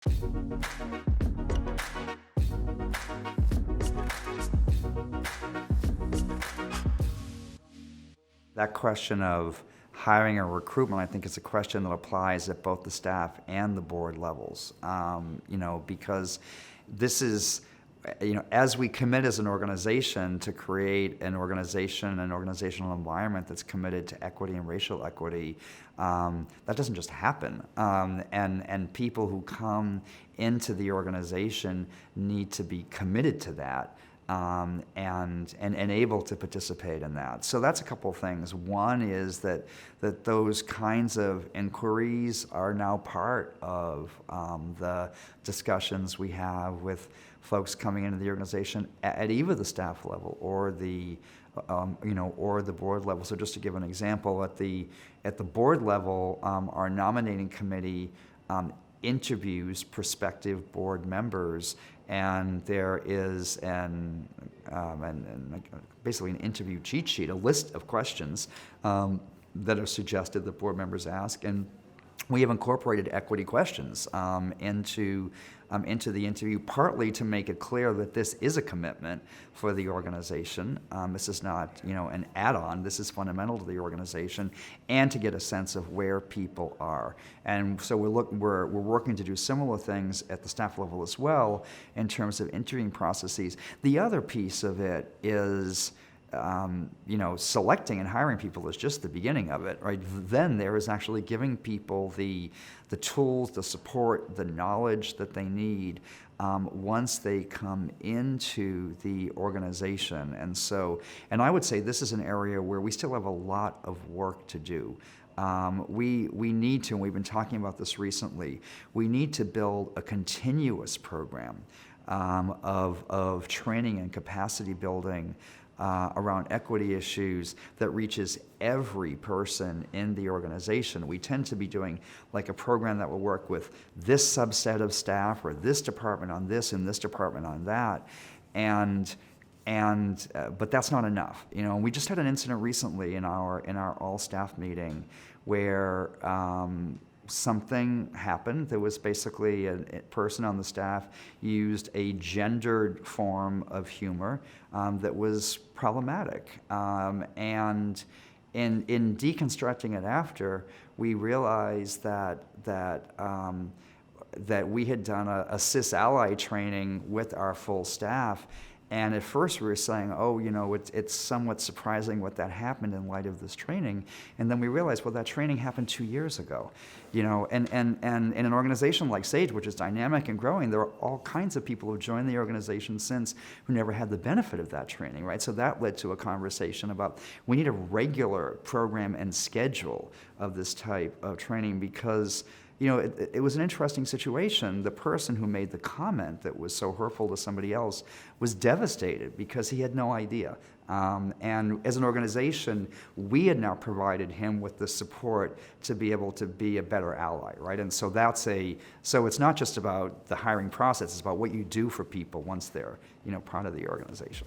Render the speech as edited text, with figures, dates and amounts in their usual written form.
That question of hiring or recruitment, I think, is a question that applies at both the staff and the board levels. Because this is, as we commit as an organization to create an organizational environment that's committed to equity and racial equity, that doesn't just happen. And people who come into the organization need to be committed to that. And able to participate in that. So that's a couple of things. One is that those kinds of inquiries are now part of the discussions we have with folks coming into the organization at either the staff level or the or the board level. So just to give an example, at the board level, our nominating committee interviews prospective board members, and there is basically an interview cheat sheet, a list of questions that are suggested that board members ask, and we have incorporated equity questions into the interview, partly to make it clear that this is a commitment for the organization. This is not, an add-on. This is fundamental to the organization, and to get a sense of where people are. And so we're working to do similar things at the staff level as well in terms of interviewing processes. The other piece of it is, selecting and hiring people is just the beginning of it, right? Then there is actually giving people the tools, the support, the knowledge that they need once they come into the organization. And I would say this is an area where we still have a lot of work to do. We need to, and we've been talking about this recently, we need to build a continuous program of training and capacity building around equity issues that reaches every person in the organization. We tend to be doing like a program that will work with this subset of staff or this department on this and this department on that, but that's not enough. We just had an incident recently in our all staff meeting where something happened. There was basically a person on the staff used a gendered form of humor that was problematic. And in deconstructing it after, we realized that we had done a CIS ally training with our full staff. And at first we were saying, it's somewhat surprising what that happened in light of this training. And then we realized, well, that training happened 2 years ago. And in an organization like Sage, which is dynamic and growing, there are all kinds of people who have joined the organization since who never had the benefit of that training, right? So that led to a conversation about we need a regular program and schedule of this type of training because it was an interesting situation. The person who made the comment that was so hurtful to somebody else was devastated because he had no idea. And as an organization, we had now provided him with the support to be able to be a better ally, right? And so so it's not just about the hiring process, it's about what you do for people once they're, part of the organization.